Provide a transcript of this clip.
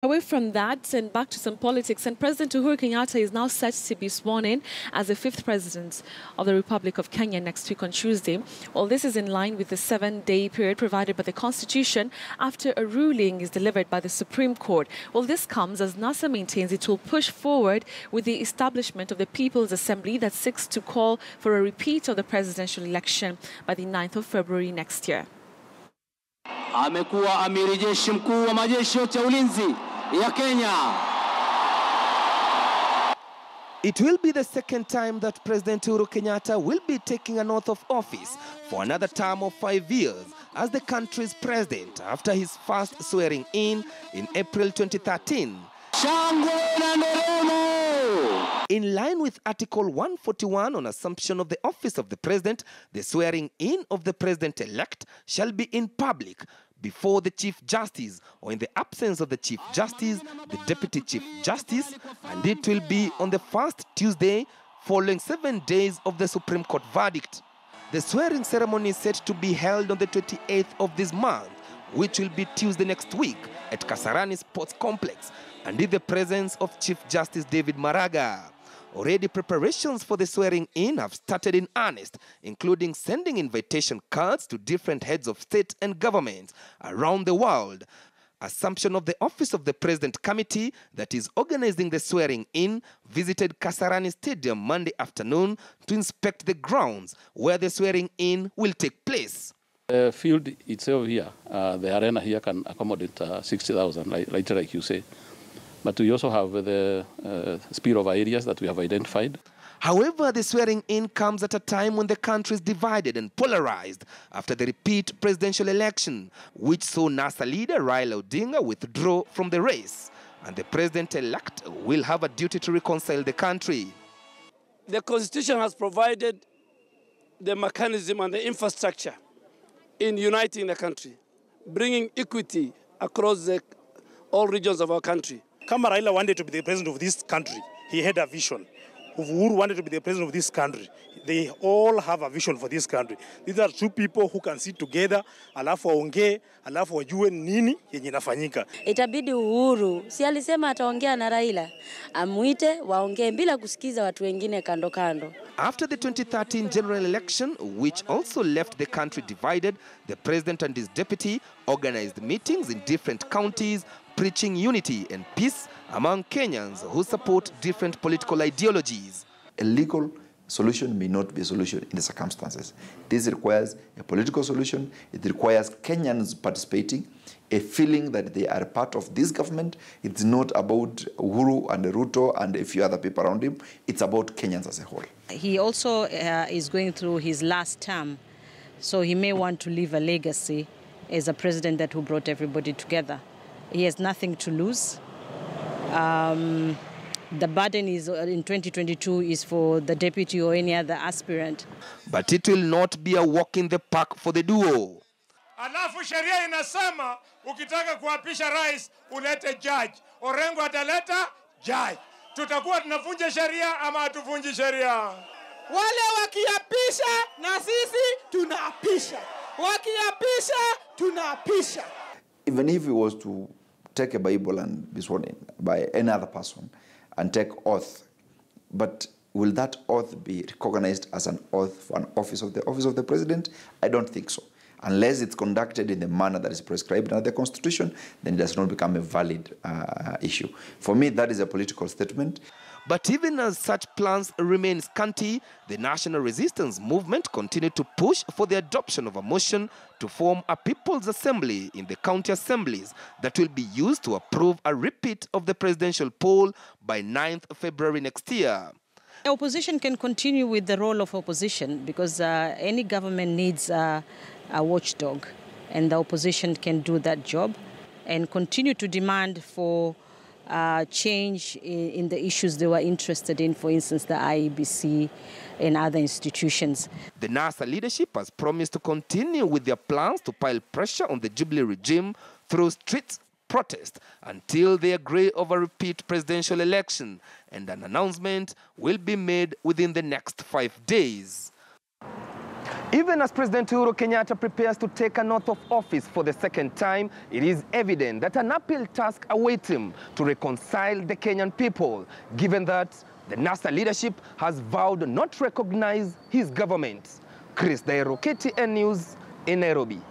Away from that and back to some politics, and President Uhuru Kenyatta is now set to be sworn in as the 5th president of the Republic of Kenya next week on Tuesday. Well, this is in line with the 7-day period provided by the Constitution after a ruling is delivered by the Supreme Court. Well, this comes as NASA maintains it will push forward with the establishment of the People's Assembly that seeks to call for a repeat of the presidential election by the 9th of February next year. Amekuwa amiri jeshi mkuu wa majeshi yote ya ulinzi ya Kenya. It will be the second time that President Uhuru Kenyatta will be taking an oath of office for another term of 5 years as the country's president after his first swearing in April 2013. In line with Article 141 on assumption of the office of the president, the swearing in of the president-elect shall be in public before the Chief Justice, or in the absence of the Chief Justice, the Deputy Chief Justice, and it will be on the first Tuesday following 7 days of the Supreme Court verdict. The swearing ceremony is set to be held on the 28th of this month, which will be Tuesday next week at Kasarani Sports Complex, and in the presence of Chief Justice David Maraga. Already preparations for the swearing-in have started in earnest, including sending invitation cards to different heads of state and government around the world. Assumption of the Office of the President Committee that is organizing the swearing-in visited Kasarani Stadium Monday afternoon to inspect the grounds where the swearing-in will take place. The field itself here, the arena here can accommodate 60,000, like you say. But we also have the spillover areas that we have identified. However, the swearing-in comes at a time when the country is divided and polarized after the repeat presidential election, which saw NASA leader Raila Odinga withdraw from the race. And the president-elect will have a duty to reconcile the country. The Constitution has provided the mechanism and the infrastructure in uniting the country, bringing equity across all regions of our country. Kama Raila wanted to be the president of this country, he had a vision. Uhuru wanted to be the president of this country. They all have a vision for this country. These are two people who can sit together, alafu waongee, alafu wajue nini yenye inafanyika. Itabidi Uhuru, si alisema ataongea na Raila, amuite waongee bila kusikiza watu wengine kando kando. After the 2013 general election, which also left the country divided, the president and his deputy organized meetings in different counties, preaching unity and peace among Kenyans who support different political ideologies. A legal solution may not be a solution in the circumstances. This requires a political solution. It requires Kenyans participating, a feeling that they are part of this government. It's not about Uhuru and Ruto and a few other people around him. It's about Kenyans as a whole. He also is going through his last term, so he may want to leave a legacy as a president that who brought everybody together. He has nothing to lose. The burden is in 2022 is for the deputy or any other aspirant. But it will not be a walk in the park for the duo. Alafu sheria inasema ukitaka kuapisha rais ulete judge. Orengo ataleta judge. Tutakuwa tunavunja sheria ama hatuvunji sheria? Wale wakiapisha na sisi tunaapisha. Wakiapisha tunaapisha. Even if he was to take a Bible and be sworn in by any other person and take oath, but will that oath be recognized as an oath for an office of the president? I don't think so. Unless it's conducted in the manner that is prescribed under the Constitution, then it does not become a valid issue. For me, that is a political statement. But even as such plans remain scanty, the National Resistance Movement continued to push for the adoption of a motion to form a People's Assembly in the county assemblies that will be used to approve a repeat of the presidential poll by 9th February next year. The opposition can continue with the role of opposition because any government needs a watchdog, and the opposition can do that job and continue to demand for change in the issues they were interested in, for instance, the IEBC and other institutions. The NASA leadership has promised to continue with their plans to pile pressure on the Jubilee regime through street protest until they agree over a repeat presidential election, and an announcement will be made within the next 5 days. Even as President Uhuru Kenyatta prepares to take an oath of office for the second time, it is evident that an uphill task awaits him to reconcile the Kenyan people, given that the NASA leadership has vowed not to recognize his government. Chris Dairo, KTN News in Nairobi.